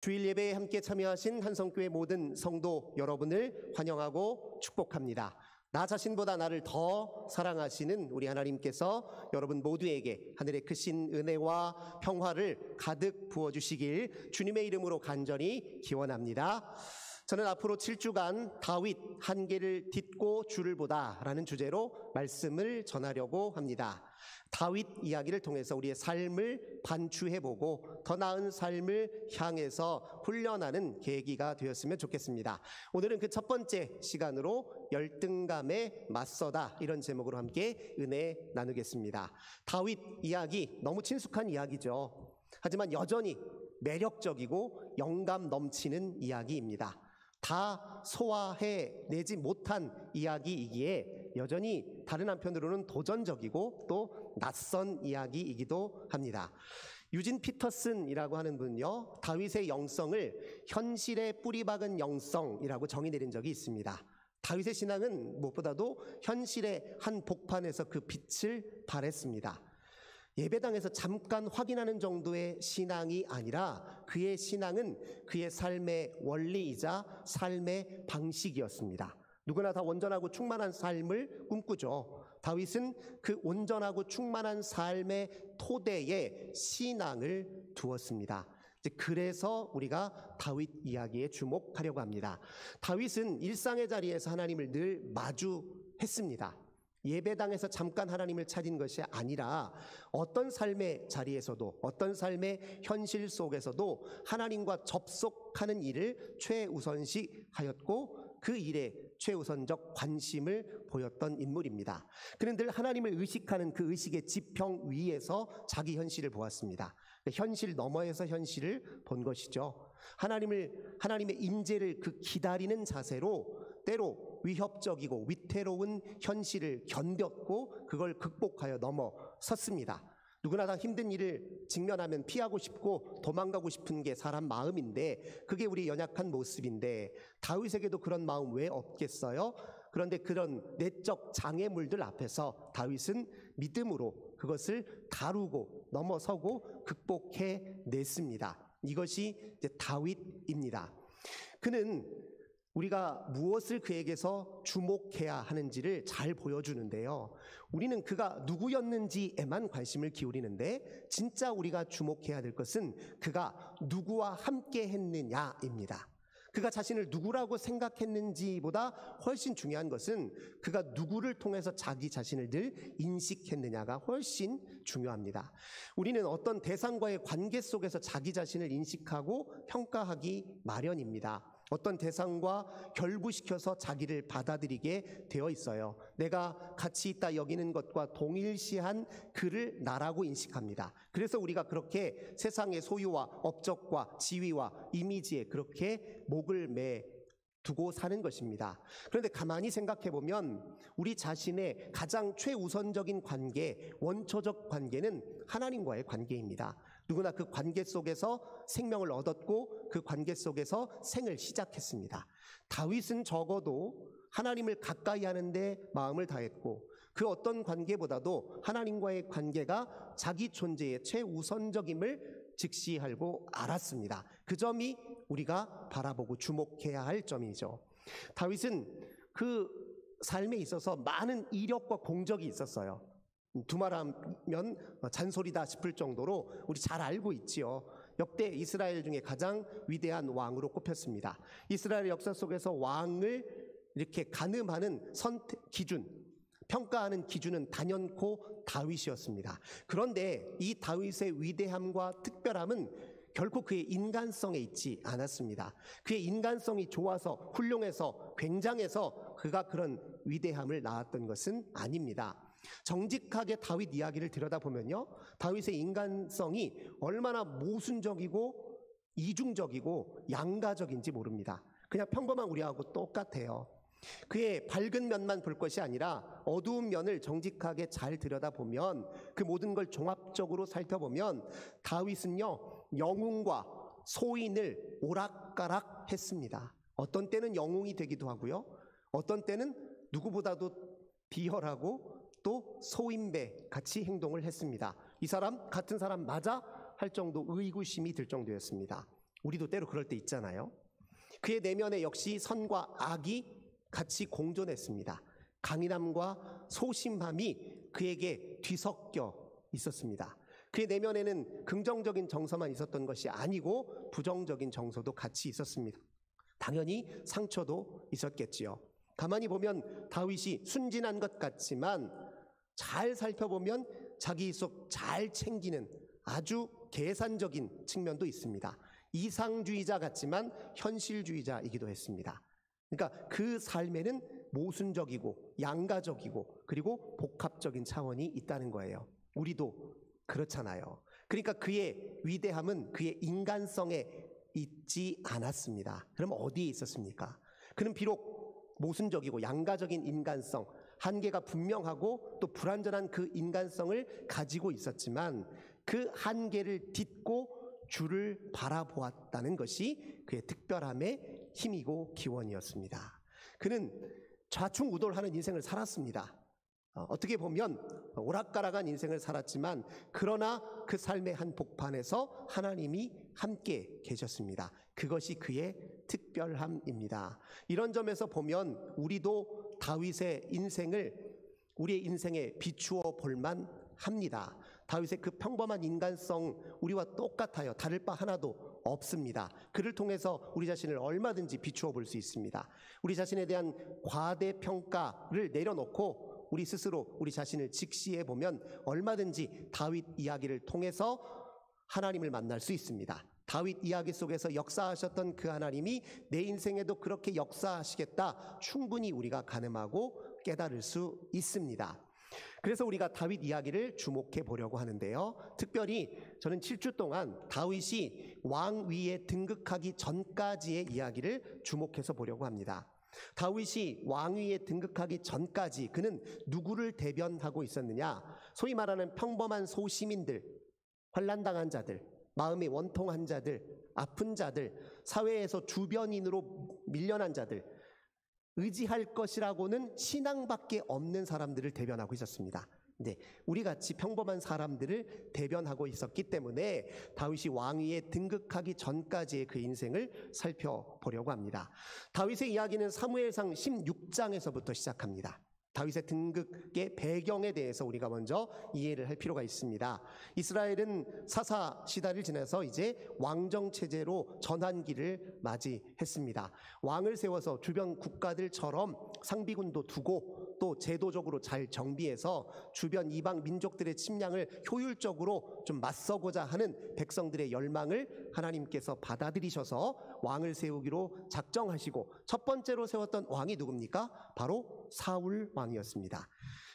주일 예배에 함께 참여하신 한성교회 모든 성도 여러분을 환영하고 축복합니다. 나 자신보다 나를 더 사랑하시는 우리 하나님께서 여러분 모두에게 하늘의 크신 은혜와 평화를 가득 부어주시길 주님의 이름으로 간절히 기원합니다. 저는 앞으로 7주간 다윗 한계를 딛고 주를 보다 라는 주제로 말씀을 전하려고 합니다. 다윗 이야기를 통해서 우리의 삶을 반추해보고 더 나은 삶을 향해서 훈련하는 계기가 되었으면 좋겠습니다. 오늘은 그 첫 번째 시간으로 열등감에 맞서다, 이런 제목으로 함께 은혜 나누겠습니다. 다윗 이야기, 너무 친숙한 이야기죠. 하지만 여전히 매력적이고 영감 넘치는 이야기입니다. 다 소화해내지 못한 이야기이기에 여전히 다른 한편으로는 도전적이고 또 낯선 이야기이기도 합니다. 유진 피터슨이라고 하는 분은요, 다윗의 영성을 현실에 뿌리박은 영성이라고 정의 내린 적이 있습니다. 다윗의 신앙은 무엇보다도 현실의 한 복판에서 그 빛을 발했습니다. 예배당에서 잠깐 확인하는 정도의 신앙이 아니라 그의 신앙은 그의 삶의 원리이자 삶의 방식이었습니다. 누구나 다 온전하고 충만한 삶을 꿈꾸죠. 다윗은 그 온전하고 충만한 삶의 토대에 신앙을 두었습니다. 그래서 우리가 다윗 이야기에 주목하려고 합니다. 다윗은 일상의 자리에서 하나님을 늘 마주했습니다. 예배당에서 잠깐 하나님을 찾은 것이 아니라 어떤 삶의 자리에서도, 어떤 삶의 현실 속에서도 하나님과 접속하는 일을 최우선시하였고 그 일에 최우선적 관심을 보였던 인물입니다. 그는 늘 하나님을 의식하는 그 의식의 지평 위에서 자기 현실을 보았습니다. 현실 너머에서 현실을 본 것이죠. 하나님의 임재를 그 기다리는 자세로 때로 위협적이고 위태로운 현실을 견뎠고 그걸 극복하여 넘어섰습니다. 누구나 다 힘든 일을 직면하면 피하고 싶고 도망가고 싶은 게 사람 마음인데, 그게 우리 연약한 모습인데 다윗에게도 그런 마음 왜 없겠어요? 그런데 그런 내적 장애물들 앞에서 다윗은 믿음으로 그것을 다루고 넘어서고 극복해냈습니다. 이것이 이제 다윗입니다. 그는 우리가 무엇을 그에게서 주목해야 하는지를 잘 보여주는데요. 우리는 그가 누구였는지에만 관심을 기울이는데 진짜 우리가 주목해야 될 것은 그가 누구와 함께 했느냐입니다. 그가 자신을 누구라고 생각했는지보다 훨씬 중요한 것은 그가 누구를 통해서 자기 자신을 늘 인식했느냐가 훨씬 중요합니다. 우리는 어떤 대상과의 관계 속에서 자기 자신을 인식하고 평가하기 마련입니다. 어떤 대상과 결부시켜서 자기를 받아들이게 되어 있어요. 내가 가치 있다 여기는 것과 동일시한 그를 나라고 인식합니다. 그래서 우리가 그렇게 세상의 소유와 업적과 지위와 이미지에 그렇게 목을 매 두고 사는 것입니다. 그런데 가만히 생각해 보면 우리 자신의 가장 최우선적인 관계, 원초적 관계는 하나님과의 관계입니다. 누구나 그 관계 속에서 생명을 얻었고 그 관계 속에서 생을 시작했습니다. 다윗은 적어도 하나님을 가까이 하는데 마음을 다했고 그 어떤 관계보다도 하나님과의 관계가 자기 존재의 최우선적임을 직시하고 알았습니다. 그 점이 우리가 바라보고 주목해야 할 점이죠. 다윗은 그 삶에 있어서 많은 이력과 공적이 있었어요. 두말하면 잔소리다 싶을 정도로 우리 잘 알고 있지요. 역대 이스라엘 중에 가장 위대한 왕으로 꼽혔습니다. 이스라엘 역사 속에서 왕을 이렇게 가늠하는 기준, 평가하는 기준은 단연코 다윗이었습니다. 그런데 이 다윗의 위대함과 특별함은 결코 그의 인간성에 있지 않았습니다. 그의 인간성이 좋아서 훌륭해서 굉장해서 그가 그런 위대함을 낳았던 것은 아닙니다. 정직하게 다윗 이야기를 들여다보면요, 다윗의 인간성이 얼마나 모순적이고 이중적이고 양가적인지 모릅니다. 그냥 평범한 우리하고 똑같아요. 그의 밝은 면만 볼 것이 아니라 어두운 면을 정직하게 잘 들여다보면, 그 모든 걸 종합적으로 살펴보면 다윗은요, 영웅과 소인을 오락가락 했습니다. 어떤 때는 영웅이 되기도 하고요, 어떤 때는 누구보다도 비열하고 또 소인배 같이 행동을 했습니다. 이 사람 같은 사람 맞아? 할 정도 의구심이 들 정도였습니다. 우리도 때로 그럴 때 있잖아요. 그의 내면에 역시 선과 악이 같이 공존했습니다. 강인함과 소심함이 그에게 뒤섞여 있었습니다. 그의 내면에는 긍정적인 정서만 있었던 것이 아니고 부정적인 정서도 같이 있었습니다. 당연히 상처도 있었겠지요. 가만히 보면 다윗이 순진한 것 같지만 잘 살펴보면 자기 속 잘 챙기는 아주 계산적인 측면도 있습니다. 이상주의자 같지만 현실주의자이기도 했습니다. 그러니까 그 삶에는 모순적이고 양가적이고 그리고 복합적인 차원이 있다는 거예요. 우리도 그렇잖아요. 그러니까 그의 위대함은 그의 인간성에 있지 않았습니다. 그럼 어디에 있었습니까? 그는 비록 모순적이고 양가적인 인간성, 한계가 분명하고 또 불완전한 그 인간성을 가지고 있었지만 그 한계를 딛고 주를 바라보았다는 것이 그의 특별함의 힘이고 기원이었습니다. 그는 좌충우돌하는 인생을 살았습니다. 어떻게 보면 오락가락한 인생을 살았지만 그러나 그 삶의 한 복판에서 하나님이 함께 계셨습니다. 그것이 그의 특별함입니다. 이런 점에서 보면 우리도 다윗의 인생을 우리의 인생에 비추어 볼만 합니다. 다윗의 그 평범한 인간성 우리와 똑같아요. 다를 바 하나도 없습니다. 그를 통해서 우리 자신을 얼마든지 비추어 볼 수 있습니다. 우리 자신에 대한 과대평가를 내려놓고 우리 스스로 우리 자신을 직시해 보면 얼마든지 다윗 이야기를 통해서 하나님을 만날 수 있습니다. 다윗 이야기 속에서 역사하셨던 그 하나님이 내 인생에도 그렇게 역사하시겠다 충분히 우리가 가늠하고 깨달을 수 있습니다. 그래서 우리가 다윗 이야기를 주목해 보려고 하는데요. 특별히 저는 7주 동안 다윗이 왕위에 등극하기 전까지의 이야기를 주목해서 보려고 합니다. 다윗이 왕위에 등극하기 전까지 그는 누구를 대변하고 있었느냐? 소위 말하는 평범한 소시민들, 환난당한 자들, 마음이 원통한 자들, 아픈 자들, 사회에서 주변인으로 밀려난 자들, 의지할 것이라고는 신앙밖에 없는 사람들을 대변하고 있었습니다. 네, 우리같이 평범한 사람들을 대변하고 있었기 때문에 다윗이 왕위에 등극하기 전까지의 그 인생을 살펴보려고 합니다. 다윗의 이야기는 사무엘상 16장에서부터 시작합니다. 다윗의 등극의 배경에 대해서 우리가 먼저 이해를 할 필요가 있습니다. 이스라엘은 사사 시대를 지나서 이제 왕정 체제로 전환기를 맞이했습니다. 왕을 세워서 주변 국가들처럼 상비군도 두고 또 제도적으로 잘 정비해서 주변 이방 민족들의 침략을 효율적으로 좀 맞서고자 하는 백성들의 열망을 하나님께서 받아들이셔서 왕을 세우기로 작정하시고 첫 번째로 세웠던 왕이 누굽니까? 바로 사울 왕이었습니다.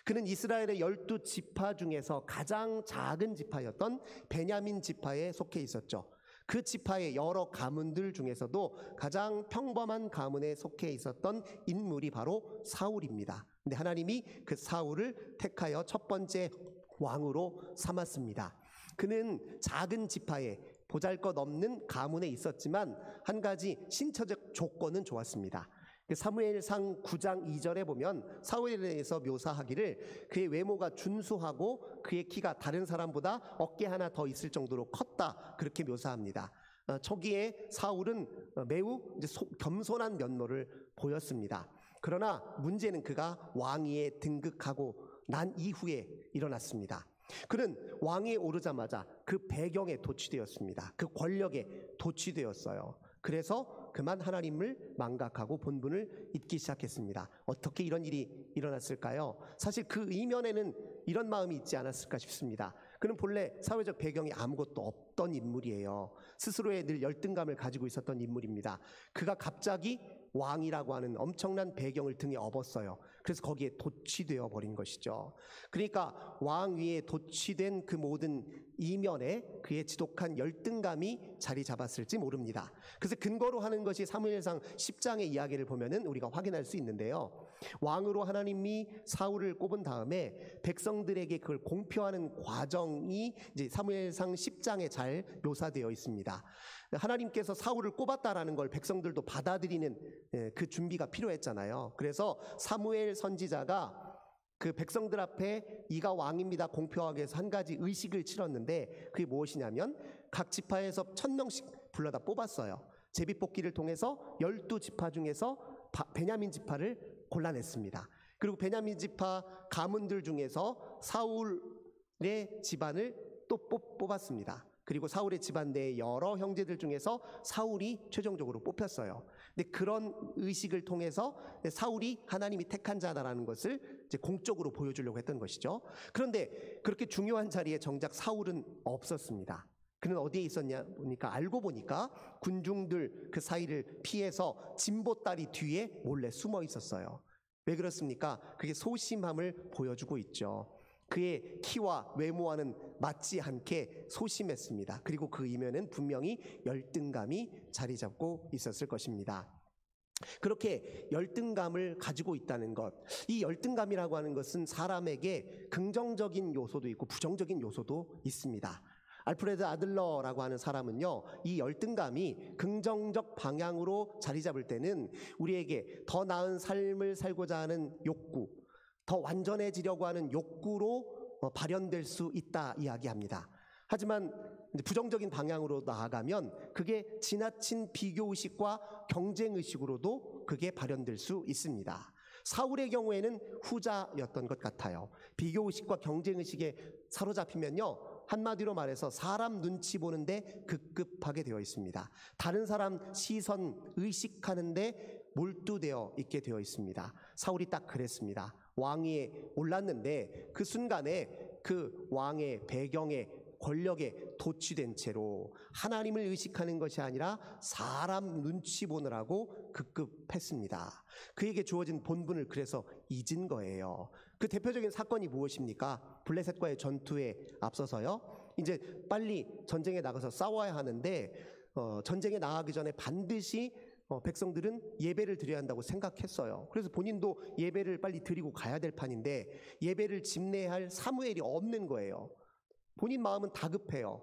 그는 이스라엘의 12지파 중에서 가장 작은 지파였던 베냐민 지파에 속해 있었죠. 그 지파의 여러 가문들 중에서도 가장 평범한 가문에 속해 있었던 인물이 바로 사울입니다. 근데 하나님이 그 사울을 택하여 첫 번째 왕으로 삼았습니다. 그는 작은 지파에 보잘것없는 가문에 있었지만 한 가지 신처적 조건은 좋았습니다. 사무엘상 9장 2절에 보면 사울에 대해서 묘사하기를 그의 외모가 준수하고 그의 키가 다른 사람보다 어깨 하나 더 있을 정도로 컸다, 그렇게 묘사합니다. 초기에 사울은 매우 겸손한 면모를 보였습니다. 그러나 문제는 그가 왕위에 등극하고 난 이후에 일어났습니다. 그는 왕위에 오르자마자 그 배경에 도취되었습니다. 그 권력에 도취되었어요. 그래서 그만 하나님을 망각하고 본분을 잊기 시작했습니다. 어떻게 이런 일이 일어났을까요? 사실 그 이면에는 이런 마음이 있지 않았을까 싶습니다. 그는 본래 사회적 배경이 아무것도 없던 인물이에요. 스스로에 늘 열등감을 가지고 있었던 인물입니다. 그가 갑자기 왕이라고 하는 엄청난 배경을 등에 업었어요. 그래서 거기에 도취되어 버린 것이죠. 그러니까 왕 위에 도취된 그 모든 이면에 그의 지독한 열등감이 자리 잡았을지 모릅니다. 그래서 근거로 하는 것이 사무엘상 10장의 이야기를 보면은 우리가 확인할 수 있는데요. 왕으로 하나님이 사울을 꼽은 다음에 백성들에게 그걸 공표하는 과정이 이제 사무엘상 10장에 잘 묘사되어 있습니다. 하나님께서 사울을 꼽았다라는 걸 백성들도 받아들이는 그 준비가 필요했잖아요. 그래서 사무엘 선지자가 그 백성들 앞에 이가 왕입니다 공표하기 위해서 한 가지 의식을 치렀는데 그게 무엇이냐면 각 지파에서 1000명씩 불러다 뽑았어요. 제비뽑기를 통해서 12지파 중에서 베냐민 지파를 골라냈습니다. 그리고 베냐민 지파 가문들 중에서 사울의 집안을 또 뽑았습니다. 그리고 사울의 집안 내 여러 형제들 중에서 사울이 최종적으로 뽑혔어요. 근데 그런 의식을 통해서 사울이 하나님이 택한 자다라는 것을 이제 공적으로 보여주려고 했던 것이죠. 그런데 그렇게 중요한 자리에 정작 사울은 없었습니다. 그는 어디에 있었냐 보니까, 알고 보니까 군중들 그 사이를 피해서 진보다리 뒤에 몰래 숨어 있었어요. 왜 그렇습니까? 그게 소심함을 보여주고 있죠. 그의 키와 외모와는 맞지 않게 소심했습니다. 그리고 그 이면은 분명히 열등감이 자리 잡고 있었을 것입니다. 그렇게 열등감을 가지고 있다는 것, 이 열등감이라고 하는 것은 사람에게 긍정적인 요소도 있고 부정적인 요소도 있습니다. 알프레드 아들러라고 하는 사람은요, 이 열등감이 긍정적 방향으로 자리 잡을 때는 우리에게 더 나은 삶을 살고자 하는 욕구, 더 완전해지려고 하는 욕구로 발현될 수 있다 이야기합니다. 하지만 부정적인 방향으로 나아가면 그게 지나친 비교의식과 경쟁의식으로도 그게 발현될 수 있습니다. 사울의 경우에는 후자였던 것 같아요. 비교의식과 경쟁의식에 사로잡히면요, 한마디로 말해서 사람 눈치 보는데 급급하게 되어 있습니다. 다른 사람 시선 의식하는데 몰두되어 있게 되어 있습니다. 사울이 딱 그랬습니다. 왕위에 올랐는데 그 순간에 그 왕의 배경에 권력에 도취된 채로 하나님을 의식하는 것이 아니라 사람 눈치 보느라고 급급했습니다. 그에게 주어진 본분을 그래서 잊은 거예요. 그 대표적인 사건이 무엇입니까? 블레셋과의 전투에 앞서서요, 이제 빨리 전쟁에 나가서 싸워야 하는데 전쟁에 나가기 전에 반드시 백성들은 예배를 드려야 한다고 생각했어요. 그래서 본인도 예배를 빨리 드리고 가야 될 판인데 예배를 집례할 사무엘이 없는 거예요. 본인 마음은 다급해요.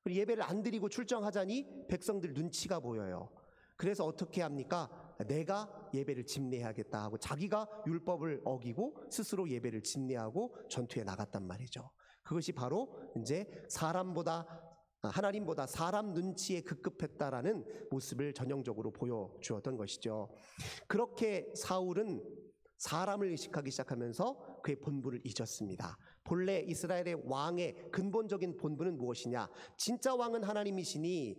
예배를 안 드리고 출정하자니 백성들 눈치가 보여요. 그래서 어떻게 합니까? 내가 예배를 집례해야겠다 하고 자기가 율법을 어기고 스스로 예배를 집례하고 전투에 나갔단 말이죠. 그것이 바로 이제 하나님보다 사람 눈치에 급급했다라는 모습을 전형적으로 보여주었던 것이죠. 그렇게 사울은 사람을 의식하기 시작하면서 그의 본분을 잊었습니다. 본래 이스라엘의 왕의 근본적인 본분은 무엇이냐? 진짜 왕은 하나님이시니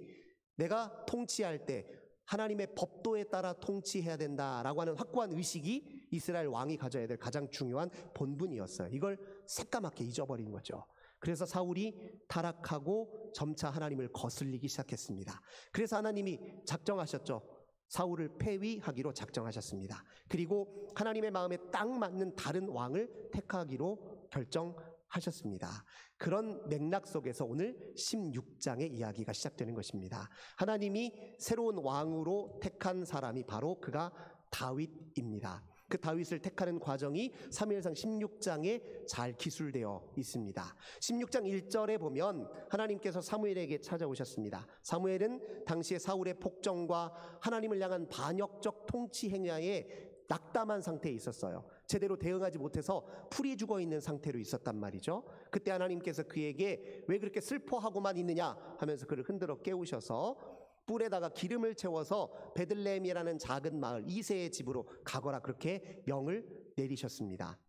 내가 통치할 때 하나님의 법도에 따라 통치해야 된다라고 하는 확고한 의식이 이스라엘 왕이 가져야 될 가장 중요한 본분이었어요. 이걸 새까맣게 잊어버린 거죠. 그래서 사울이 타락하고 점차 하나님을 거슬리기 시작했습니다. 그래서 하나님이 작정하셨죠. 사울을 폐위하기로 작정하셨습니다. 그리고 하나님의 마음에 딱 맞는 다른 왕을 택하기로 결정하셨습니다. 그런 맥락 속에서 오늘 16장의 이야기가 시작되는 것입니다. 하나님이 새로운 왕으로 택한 사람이 바로 그가 다윗입니다. 그 다윗을 택하는 과정이 사무엘상 16장에 잘 기술되어 있습니다. 16장 1절에 보면 하나님께서 사무엘에게 찾아오셨습니다. 사무엘은 당시에 사울의 폭정과 하나님을 향한 반역적 통치 행야에 낙담한 상태에 있었어요. 제대로 대응하지 못해서 풀이 죽어 있는 상태로 있었단 말이죠. 그때 하나님께서 그에게 왜 그렇게 슬퍼하고만 있느냐 하면서 그를 흔들어 깨우셔서 뿔에다가 기름을 채워서 베들레헴이라는 작은 마을 이새의 집으로 가거라, 그렇게 명을 내리셨습니다.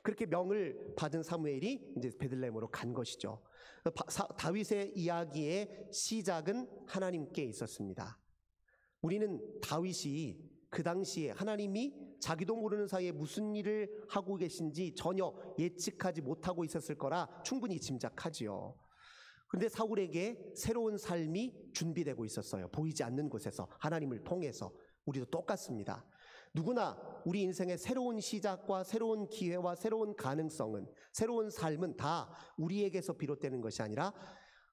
그렇게 명을 받은 사무엘이 이제 베들레헴으로 간 것이죠. 다윗의 이야기의 시작은 하나님께 있었습니다. 우리는 다윗이 그 당시에 하나님이 자기도 모르는 사이에 무슨 일을 하고 계신지 전혀 예측하지 못하고 있었을 거라 충분히 짐작하지요. 그런데 사울에게 새로운 삶이 준비되고 있었어요. 보이지 않는 곳에서 하나님을 통해서. 우리도 똑같습니다. 누구나 우리 인생의 새로운 시작과 새로운 기회와 새로운 가능성은, 새로운 삶은 다 우리에게서 비롯되는 것이 아니라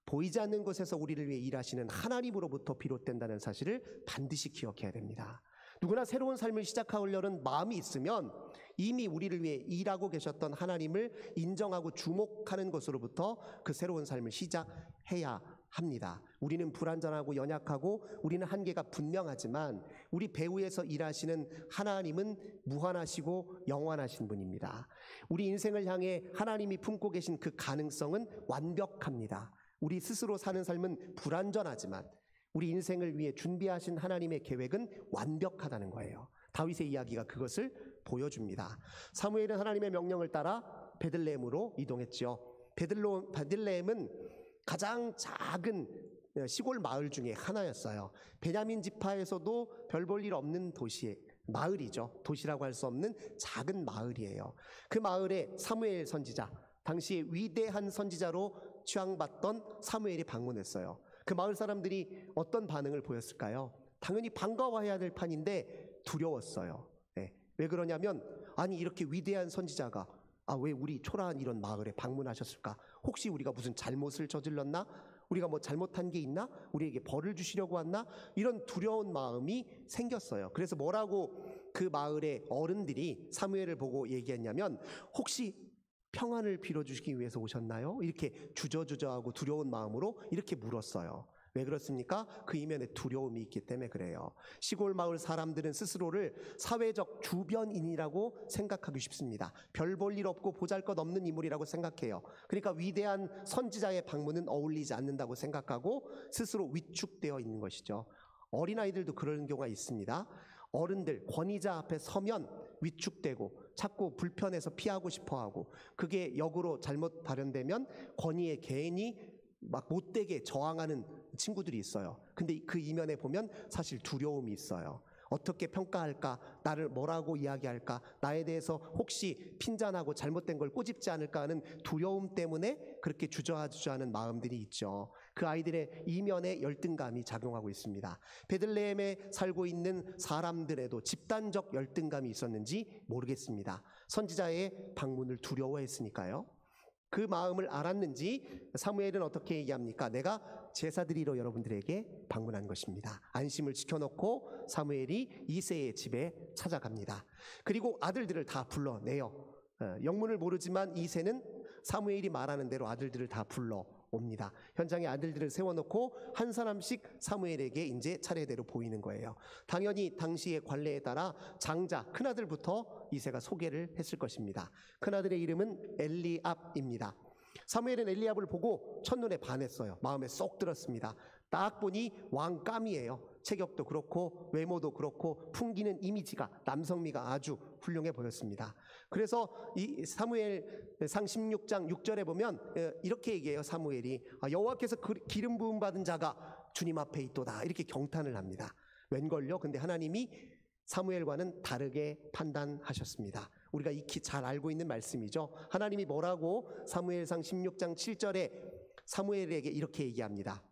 보이지 않는 곳에서 우리를 위해 일하시는 하나님으로부터 비롯된다는 사실을 반드시 기억해야 됩니다. 누구나 새로운 삶을 시작하려는 마음이 있으면 이미 우리를 위해 일하고 계셨던 하나님을 인정하고 주목하는 것으로부터 그 새로운 삶을 시작해야 합니다. 우리는 불완전하고 연약하고 우리는 한계가 분명하지만 우리 배후에서 일하시는 하나님은 무한하시고 영원하신 분입니다. 우리 인생을 향해 하나님이 품고 계신 그 가능성은 완벽합니다. 우리 스스로 사는 삶은 불완전하지만 우리 인생을 위해 준비하신 하나님의 계획은 완벽하다는 거예요. 다윗의 이야기가 그것을 보여줍니다. 사무엘은 하나님의 명령을 따라 베들레헴으로 이동했죠. 베들레헴은 가장 작은 시골 마을 중에 하나였어요. 베냐민 지파에서도 별 볼 일 없는 도시, 마을이죠. 도시라고 할 수 없는 작은 마을이에요. 그 마을에 사무엘 선지자, 당시에 위대한 선지자로 추앙받던 사무엘이 방문했어요. 그 마을 사람들이 어떤 반응을 보였을까요? 당연히 반가워해야 될 판인데 두려웠어요. 왜 그러냐면, 아니 이렇게 위대한 선지자가 왜 우리 초라한 이런 마을에 방문하셨을까? 혹시 우리가 무슨 잘못을 저질렀나? 우리가 뭐 잘못한 게 있나? 우리에게 벌을 주시려고 왔나? 이런 두려운 마음이 생겼어요. 그래서 뭐라고 그 마을의 어른들이 사무엘을 보고 얘기했냐면, 혹시 평안을 빌어주시기 위해서 오셨나요? 이렇게 주저주저하고 두려운 마음으로 이렇게 물었어요. 왜 그렇습니까? 그 이면에 두려움이 있기 때문에 그래요. 시골 마을 사람들은 스스로를 사회적 주변인이라고 생각하기 쉽습니다. 별 볼 일 없고 보잘것없는 인물이라고 생각해요. 그러니까 위대한 선지자의 방문은 어울리지 않는다고 생각하고 스스로 위축되어 있는 것이죠. 어린아이들도 그런 경우가 있습니다. 어른들, 권위자 앞에 서면 위축되고 자꾸 불편해서 피하고 싶어하고, 그게 역으로 잘못 발현되면 권위에 괜히 막 못되게 저항하는 친구들이 있어요. 근데 그 이면에 보면 사실 두려움이 있어요. 어떻게 평가할까? 나를 뭐라고 이야기할까? 나에 대해서 혹시 핀잔하고 잘못된 걸 꼬집지 않을까 하는 두려움 때문에 그렇게 주저하는 마음들이 있죠. 그 아이들의 이면에 열등감이 작용하고 있습니다. 베들레헴에 살고 있는 사람들에도 집단적 열등감이 있었는지 모르겠습니다. 선지자의 방문을 두려워했으니까요. 그 마음을 알았는지 사무엘은 어떻게 얘기합니까? 내가 제사 드리러 여러분들에게 방문한 것입니다. 안심을 지켜놓고 사무엘이 이새의 집에 찾아갑니다. 그리고 아들들을 다 불러내요. 영문을 모르지만 이새는 사무엘이 말하는 대로 아들들을 다 불러옵니다. 현장에 아들들을 세워놓고 한 사람씩 사무엘에게 이제 차례대로 보이는 거예요. 당연히 당시의 관례에 따라 장자, 큰아들부터 이새가 소개를 했을 것입니다. 큰아들의 이름은 엘리압입니다. 사무엘은 엘리압을 보고 첫눈에 반했어요. 마음에 쏙 들었습니다. 딱 보니 왕감이에요. 체격도 그렇고 외모도 그렇고 풍기는 이미지가, 남성미가 아주 훌륭해 보였습니다. 그래서 이 사무엘상 16장 6절에 보면 이렇게 얘기해요. 사무엘이 여호와께서 기름 부음 받은 자가 주님 앞에 있도다, 이렇게 경탄을 합니다. 웬걸요? 근데 하나님이 사무엘과는 다르게 판단하셨습니다. 우리가 익히 잘 알고 있는 말씀이죠. 하나님이 뭐라고 사무엘상 16장 7절에 사무엘에게 이렇게 얘기합니다.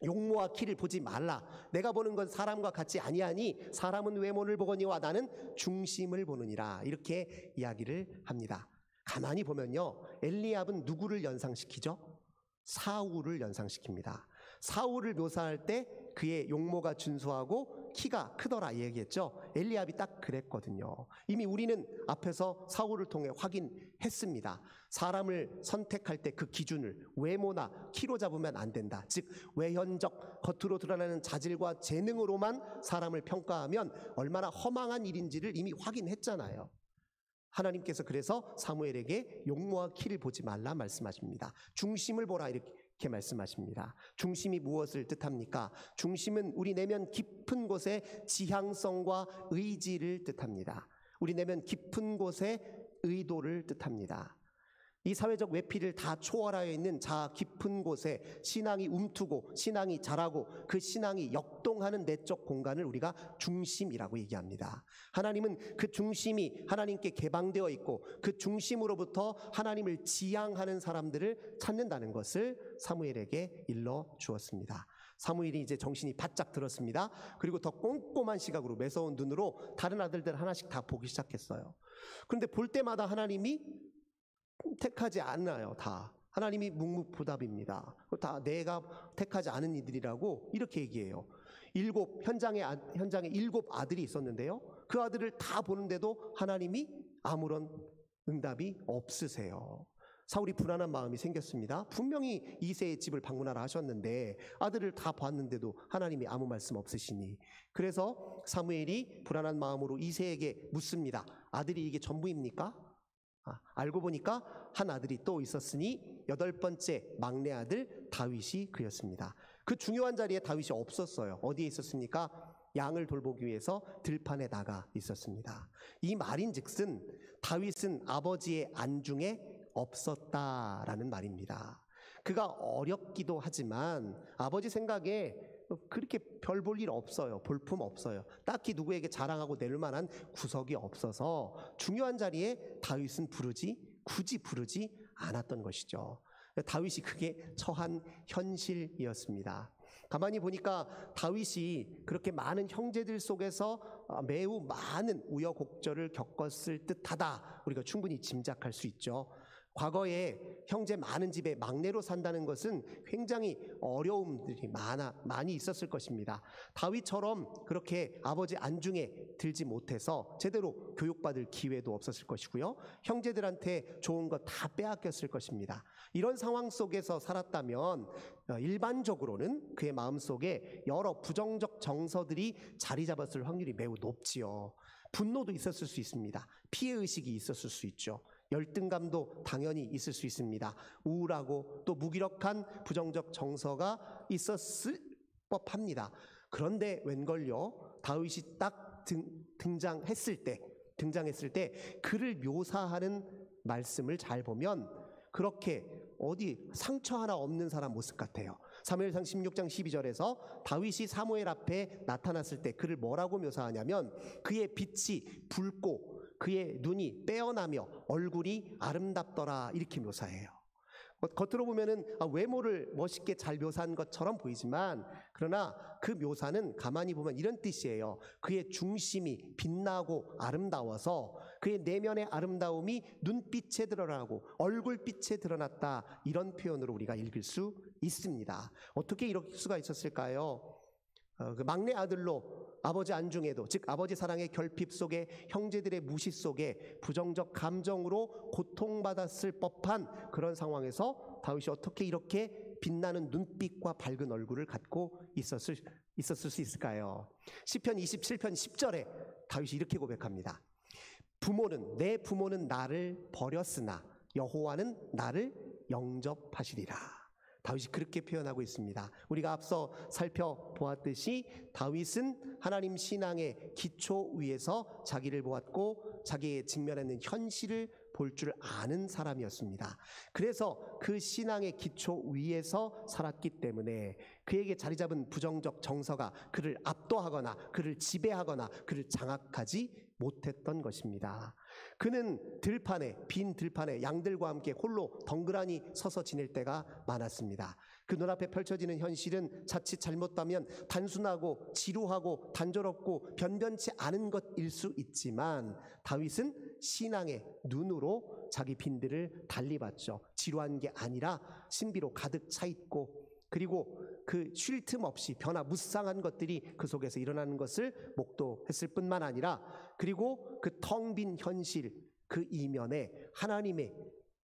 용모와 키를 보지 말라. 내가 보는 건 사람과 같지 아니하니 사람은 외모를 보거니와 나는 중심을 보느니라. 이렇게 이야기를 합니다. 가만히 보면요, 엘리압은 누구를 연상시키죠? 사울을 연상시킵니다. 사울을 묘사할 때 그의 용모가 준수하고 키가 크더라 얘기했죠. 엘리압이 딱 그랬거든요. 이미 우리는 앞에서 사울을 통해 확인했습니다. 사람을 선택할 때 그 기준을 외모나 키로 잡으면 안 된다. 즉 외현적 겉으로 드러나는 자질과 재능으로만 사람을 평가하면 얼마나 허망한 일인지를 이미 확인했잖아요. 하나님께서 그래서 사무엘에게 용모와 키를 보지 말라 말씀하십니다. 중심을 보라 이렇게 말씀하십니다. 중심이 무엇을 뜻합니까? 중심은 우리 내면 깊은 곳의 지향성과 의지를 뜻합니다. 우리 내면 깊은 곳의 의도를 뜻합니다. 이 사회적 외피를 다 초월하여 있는 자아 깊은 곳에 신앙이 움트고 신앙이 자라고 그 신앙이 역동하는 내적 공간을 우리가 중심이라고 얘기합니다. 하나님은 그 중심이 하나님께 개방되어 있고 그 중심으로부터 하나님을 지향하는 사람들을 찾는다는 것을 사무엘에게 일러 주었습니다. 사무엘이 이제 정신이 바짝 들었습니다. 그리고 더 꼼꼼한 시각으로 매서운 눈으로 다른 아들들 하나씩 다 보기 시작했어요. 그런데 볼 때마다 하나님이 택하지 않아요. 다 하나님이 묵묵부답입니다. 다 내가 택하지 않은 이들이라고 이렇게 얘기해요. 현장에 7 아들이 있었는데요, 그 아들을 다 보는데도 하나님이 아무런 응답이 없으세요. 사울이 불안한 마음이 생겼습니다. 분명히 이새의 집을 방문하라 하셨는데 아들을 다 봤는데도 하나님이 아무 말씀 없으시니, 그래서 사무엘이 불안한 마음으로 이새에게 묻습니다. 아들이 이게 전부입니까? 알고 보니까 한 아들이 또 있었으니 8번째 막내 아들 다윗이 그였습니다. 그 중요한 자리에 다윗이 없었어요. 어디에 있었습니까? 양을 돌보기 위해서 들판에 나가 있었습니다. 이 말인즉슨 다윗은 아버지의 안중에 없었다라는 말입니다. 그가 어렵기도 하지만 아버지 생각에 그렇게 별 볼 일 없어요. 볼품 없어요. 딱히 누구에게 자랑하고 낼 만한 구석이 없어서 중요한 자리에 다윗은 굳이 부르지 않았던 것이죠. 다윗이 그게 처한 현실이었습니다. 가만히 보니까 다윗이 그렇게 많은 형제들 속에서 매우 많은 우여곡절을 겪었을 듯하다, 우리가 충분히 짐작할 수 있죠. 과거에 형제 많은 집에 막내로 산다는 것은 굉장히 어려움들이 많이 있었을 것입니다. 다윗처럼 그렇게 아버지 안중에 들지 못해서 제대로 교육받을 기회도 없었을 것이고요. 형제들한테 좋은 거 다 빼앗겼을 것입니다. 이런 상황 속에서 살았다면 일반적으로는 그의 마음속에 여러 부정적 정서들이 자리 잡았을 확률이 매우 높지요. 분노도 있었을 수 있습니다. 피해의식이 있었을 수 있죠. 열등감도 당연히 있을 수 있습니다. 우울하고 또 무기력한 부정적 정서가 있었을 법합니다. 그런데 웬걸요, 다윗이 딱 등장했을 때 그를 묘사하는 말씀을 잘 보면 그렇게 어디 상처 하나 없는 사람 모습 같아요. 사무엘상 16장 12절에서 다윗이 사무엘 앞에 나타났을 때 그를 뭐라고 묘사하냐면 그의 빛이 붉고 그의 눈이 빼어나며 얼굴이 아름답더라, 이렇게 묘사해요. 겉으로 보면은 외모를 멋있게 잘 묘사한 것처럼 보이지만 그러나 그 묘사는 가만히 보면 이런 뜻이에요. 그의 중심이 빛나고 아름다워서 그의 내면의 아름다움이 눈빛에 드러나고 얼굴빛에 드러났다, 이런 표현으로 우리가 읽을 수 있습니다. 어떻게 이럴 수가 있었을까요? 그 막내 아들로 아버지 안중에도, 즉 아버지 사랑의 결핍 속에 형제들의 무시 속에 부정적 감정으로 고통받았을 법한 그런 상황에서 다윗이 어떻게 이렇게 빛나는 눈빛과 밝은 얼굴을 갖고 있었을 수 있을까요? 시편 27편 10절에 다윗이 이렇게 고백합니다. 내 부모는 나를 버렸으나 여호와는 나를 영접하시리라. 다윗이 그렇게 표현하고 있습니다. 우리가 앞서 살펴보았듯이 다윗은 하나님 신앙의 기초 위에서 자기를 보았고 자기의 직면하는 현실을 볼 줄 아는 사람이었습니다. 그래서 그 신앙의 기초 위에서 살았기 때문에 그에게 자리 잡은 부정적 정서가 그를 압도하거나 그를 지배하거나 그를 장악하지 못했던 것입니다. 그는 빈 들판에 양들과 함께 홀로 덩그러니 서서 지낼 때가 많았습니다. 그 눈앞에 펼쳐지는 현실은 자칫 잘못하면 단순하고 지루하고 단조롭고 변변치 않은 것일 수 있지만 다윗은 신앙의 눈으로 자기 빈들을 달리 봤죠. 지루한 게 아니라 신비로 가득 차 있고, 그리고 그 쉴 틈 없이 변화무쌍한 것들이 그 속에서 일어나는 것을 목도했을 뿐만 아니라, 그리고 그 텅 빈 현실 그 이면에 하나님의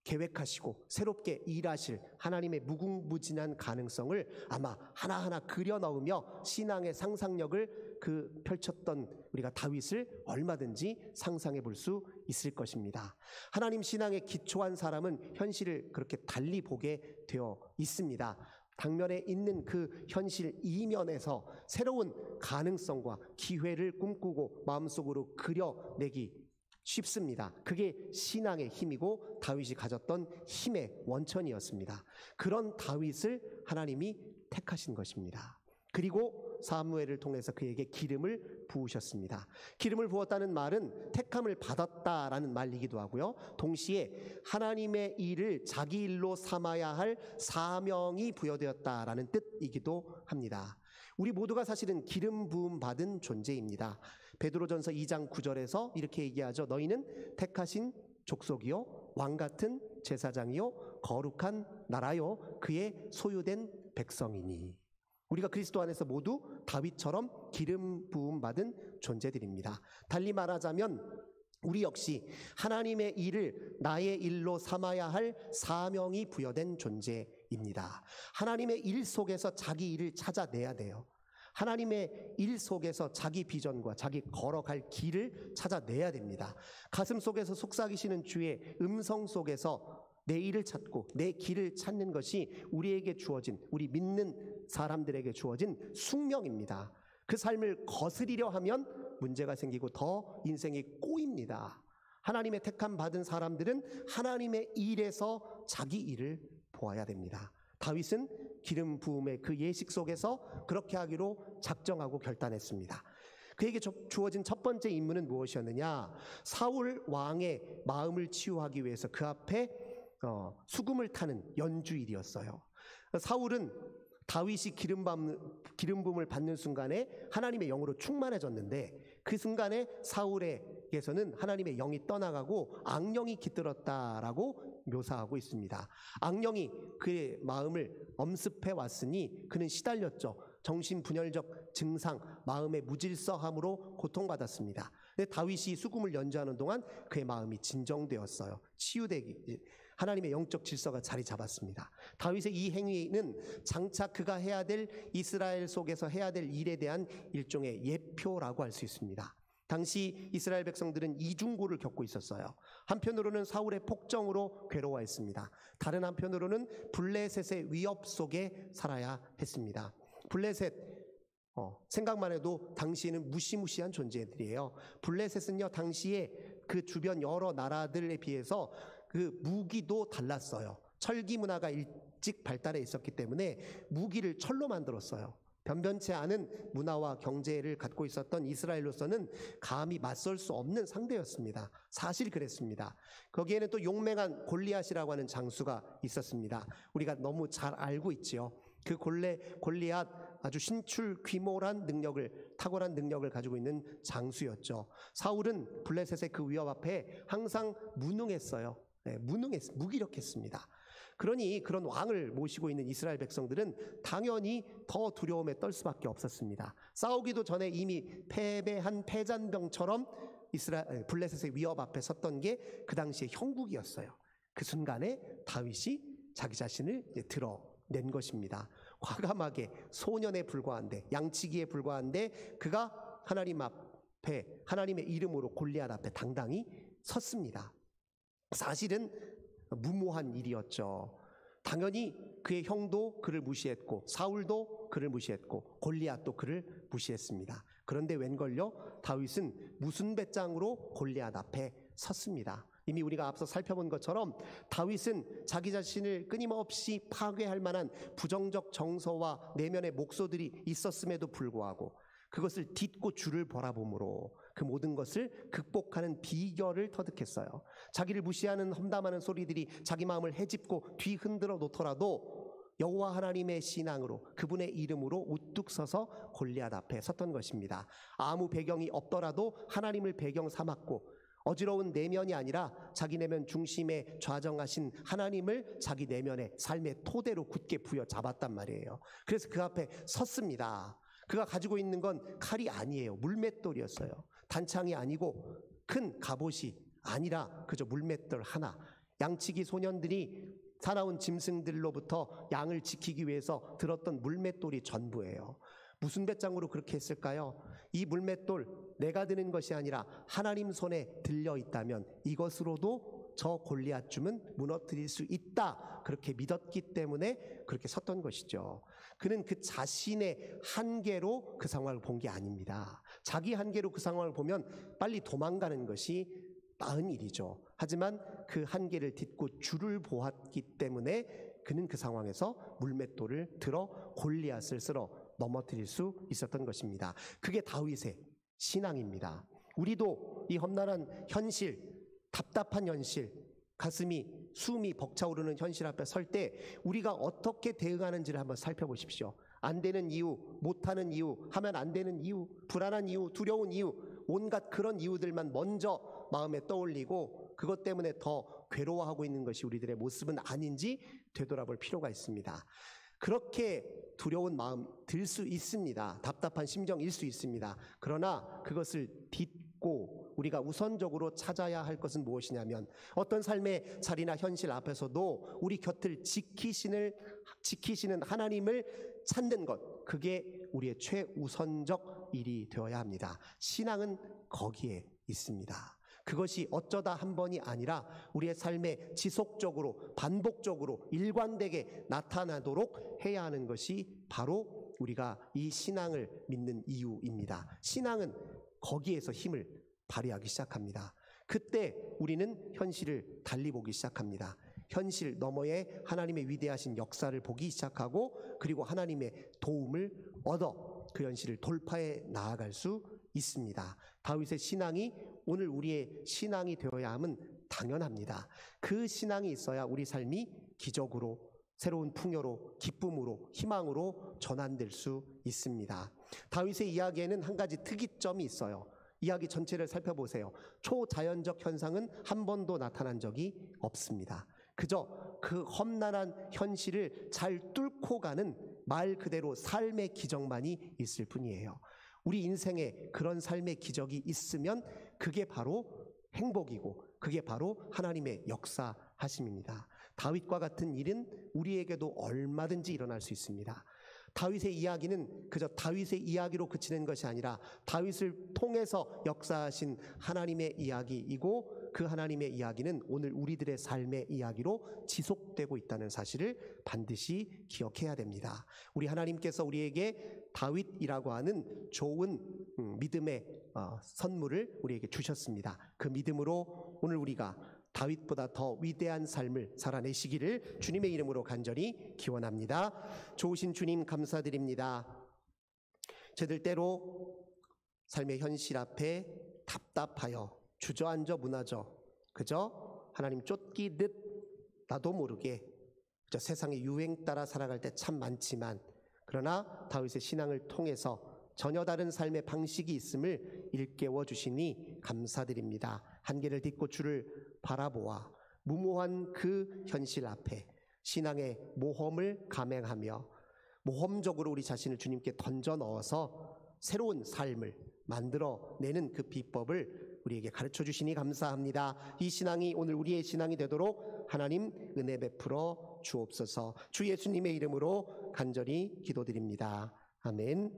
계획하시고 새롭게 일하실 하나님의 무궁무진한 가능성을 아마 하나하나 그려 넣으며 신앙의 상상력을 펼쳤던 우리가 다윗을 얼마든지 상상해 볼 수 있을 것입니다. 하나님 신앙에 기초한 사람은 현실을 그렇게 달리 보게 되어 있습니다. 당면에 있는 그 현실 이면에서 새로운 가능성과 기회를 꿈꾸고 마음속으로 그려내기 쉽습니다. 그게 신앙의 힘이고 다윗이 가졌던 힘의 원천이었습니다. 그런 다윗을 하나님이 택하신 것입니다. 그리고 사무엘을 통해서 그에게 기름을 부으셨습니다. 기름을 부었다는 말은 택함을 받았다라는 말이기도 하고요. 동시에 하나님의 일을 자기 일로 삼아야 할 사명이 부여되었다라는 뜻이기도 합니다. 우리 모두가 사실은 기름 부음 받은 존재입니다. 베드로전서 2장 9절에서 이렇게 얘기하죠. 너희는 택하신 족속이요 왕같은 제사장이요 거룩한 나라요 그의 소유된 백성이니. 우리가 그리스도 안에서 모두 다윗처럼 기름 부음 받은 존재들입니다. 달리 말하자면 우리 역시 하나님의 일을 나의 일로 삼아야 할 사명이 부여된 존재입니다. 하나님의 일 속에서 자기 일을 찾아내야 돼요. 하나님의 일 속에서 자기 비전과 자기 걸어갈 길을 찾아내야 됩니다. 가슴 속에서 속삭이시는 주의 음성 속에서 내 일을 찾고 내 길을 찾는 것이 우리에게 주어진, 우리 믿는 사람들에게 주어진 숙명입니다. 그 삶을 거스리려 하면 문제가 생기고 더 인생이 꼬입니다. 하나님의 택함 받은 사람들은 하나님의 일에서 자기 일을 보아야 됩니다. 다윗은 기름 부음의 그 예식 속에서 그렇게 하기로 작정하고 결단했습니다. 그에게 주어진 첫 번째 임무는 무엇이었느냐? 사울 왕의 마음을 치유하기 위해서 그 앞에 수금을 타는 연주일이었어요. 사울은 다윗이 기름 부음을 받는 순간에 하나님의 영으로 충만해졌는데 그 순간에 사울에게서는 하나님의 영이 떠나가고 악령이 깃들었다라고 묘사하고 있습니다. 악령이 그의 마음을 엄습해 왔으니 그는 시달렸죠. 정신분열적 증상, 마음의 무질서함으로 고통받았습니다. 근데 다윗이 수금을 연주하는 동안 그의 마음이 진정되었어요. 치유되기, 하나님의 영적 질서가 자리 잡았습니다. 다윗의 이 행위는 장차 그가 해야 될 이스라엘 속에서 해야 될 일에 대한 일종의 예표라고 할 수 있습니다. 당시 이스라엘 백성들은 이중고를 겪고 있었어요. 한편으로는 사울의 폭정으로 괴로워했습니다. 다른 한편으로는 블레셋의 위협 속에 살아야 했습니다. 블레셋 생각만 해도 당시에는 무시무시한 존재들이에요. 블레셋은요, 당시에 그 주변 여러 나라들에 비해서 그 무기도 달랐어요. 철기 문화가 일찍 발달해 있었기 때문에 무기를 철로 만들었어요. 변변치 않은 문화와 경제를 갖고 있었던 이스라엘로서는 감히 맞설 수 없는 상대였습니다. 사실 그랬습니다. 거기에는 또 용맹한 골리앗이라고 하는 장수가 있었습니다. 우리가 너무 잘 알고 있지요. 그 골리앗 아주 신출귀몰한 능력을, 탁월한 능력을 가지고 있는 장수였죠. 사울은 블레셋의 그 위협 앞에 항상 무능했어요. 무기력했습니다. 그러니 그런 왕을 모시고 있는 이스라엘 백성들은 당연히 더 두려움에 떨 수밖에 없었습니다. 싸우기도 전에 이미 패배한 패잔병처럼 블레셋의 위협 앞에 섰던 게 그 당시의 형국이었어요. 그 순간에 다윗이 자기 자신을 드러낸 것입니다. 과감하게 소년에 불과한데, 양치기에 불과한데 그가 하나님 앞에 하나님의 이름으로 골리앗 앞에 당당히 섰습니다. 사실은 무모한 일이었죠. 당연히 그의 형도 그를 무시했고 사울도 그를 무시했고 골리앗도 그를 무시했습니다. 그런데 웬걸요? 다윗은 무슨 배짱으로 골리앗 앞에 섰습니다. 이미 우리가 앞서 살펴본 것처럼 다윗은 자기 자신을 끊임없이 파괴할 만한 부정적 정서와 내면의 목소들이 있었음에도 불구하고 그것을 딛고 주를 바라봄으로 그 모든 것을 극복하는 비결을 터득했어요. 자기를 무시하는 험담하는 소리들이 자기 마음을 헤집고 뒤흔들어 놓더라도 여호와 하나님의 신앙으로, 그분의 이름으로 우뚝 서서 골리앗 앞에 섰던 것입니다. 아무 배경이 없더라도 하나님을 배경 삼았고 어지러운 내면이 아니라 자기 내면 중심에 좌정하신 하나님을 자기 내면의 삶의 토대로 굳게 부여잡았단 말이에요. 그래서 그 앞에 섰습니다. 그가 가지고 있는 건 칼이 아니에요. 물맷돌이었어요. 단창이 아니고 큰 갑옷이 아니라 그저 물맷돌 하나. 양치기 소년들이 사나운 짐승들로부터 양을 지키기 위해서 들었던 물맷돌이 전부예요. 무슨 배짱으로 그렇게 했을까요? 이 물맷돌 내가 드는 것이 아니라 하나님 손에 들려 있다면 이것으로도 저 골리앗쯤은 무너뜨릴 수 있다, 그렇게 믿었기 때문에 그렇게 섰던 것이죠. 그는 그 자신의 한계로 그 상황을 본 게 아닙니다. 자기 한계로 그 상황을 보면 빨리 도망가는 것이 나은 일이죠. 하지만 그 한계를 딛고 주를 보았기 때문에 그는 그 상황에서 물맷돌을 들어 골리앗을 쓸어 넘어뜨릴 수 있었던 것입니다. 그게 다윗의 신앙입니다. 우리도 이 험난한 현실, 답답한 현실, 가슴이 숨이 벅차오르는 현실 앞에 설 때 우리가 어떻게 대응하는지를 한번 살펴보십시오. 안 되는 이유, 못하는 이유, 하면 안 되는 이유, 불안한 이유, 두려운 이유, 온갖 그런 이유들만 먼저 마음에 떠올리고 그것 때문에 더 괴로워하고 있는 것이 우리들의 모습은 아닌지 되돌아볼 필요가 있습니다. 그렇게 두려운 마음 들 수 있습니다. 답답한 심정일 수 있습니다. 그러나 그것을 딛고 우리가 우선적으로 찾아야 할 것은 무엇이냐면 어떤 삶의 자리나 현실 앞에서도 우리 곁을 지키시는 하나님을 찾는 것, 그게 우리의 최우선적 일이 되어야 합니다. 신앙은 거기에 있습니다. 그것이 어쩌다 한 번이 아니라 우리의 삶에 지속적으로 반복적으로 일관되게 나타나도록 해야 하는 것이 바로 우리가 이 신앙을 믿는 이유입니다. 신앙은 거기에서 힘을 발휘하기 시작합니다. 그때 우리는 현실을 달리 보기 시작합니다. 현실 너머에 하나님의 위대하신 역사를 보기 시작하고, 그리고 하나님의 도움을 얻어 그 현실을 돌파해 나아갈 수 있습니다. 다윗의 신앙이 오늘 우리의 신앙이 되어야 함은 당연합니다. 그 신앙이 있어야 우리 삶이 기적으로, 새로운 풍요로, 기쁨으로, 희망으로 전환될 수 있습니다. 다윗의 이야기에는 한 가지 특이점이 있어요. 이야기 전체를 살펴보세요. 초자연적 현상은 한 번도 나타난 적이 없습니다. 그저 그 험난한 현실을 잘 뚫고 가는 말 그대로 삶의 기적만이 있을 뿐이에요. 우리 인생에 그런 삶의 기적이 있으면 그게 바로 행복이고, 그게 바로 하나님의 역사하심입니다. 다윗과 같은 일은 우리에게도 얼마든지 일어날 수 있습니다. 다윗의 이야기는 그저 다윗의 이야기로 그치는 것이 아니라 다윗을 통해서 역사하신 하나님의 이야기이고, 그 하나님의 이야기는 오늘 우리들의 삶의 이야기로 지속되고 있다는 사실을 반드시 기억해야 됩니다. 우리 하나님께서 우리에게 다윗이라고 하는 좋은 믿음의 선물을 우리에게 주셨습니다. 그 믿음으로 오늘 우리가 다윗보다 더 위대한 삶을 살아내시기를 주님의 이름으로 간절히 기원합니다. 좋으신 주님 감사드립니다. 저들 때로 삶의 현실 앞에 답답하여 주저앉아 무너져 그저 하나님 쫓기듯 나도 모르게 그저 세상의 유행 따라 살아갈 때 참 많지만, 그러나 다윗의 신앙을 통해서 전혀 다른 삶의 방식이 있음을 일깨워 주시니 감사드립니다. 한계를 딛고 주를 바라보아 무모한 그 현실 앞에 신앙의 모험을 감행하며 모험적으로 우리 자신을 주님께 던져 넣어서 새로운 삶을 만들어내는 그 비법을 우리에게 가르쳐 주시니 감사합니다. 이 신앙이 오늘 우리의 신앙이 되도록 하나님 은혜 베풀어 주옵소서. 주 예수님의 이름으로 간절히 기도드립니다. 아멘.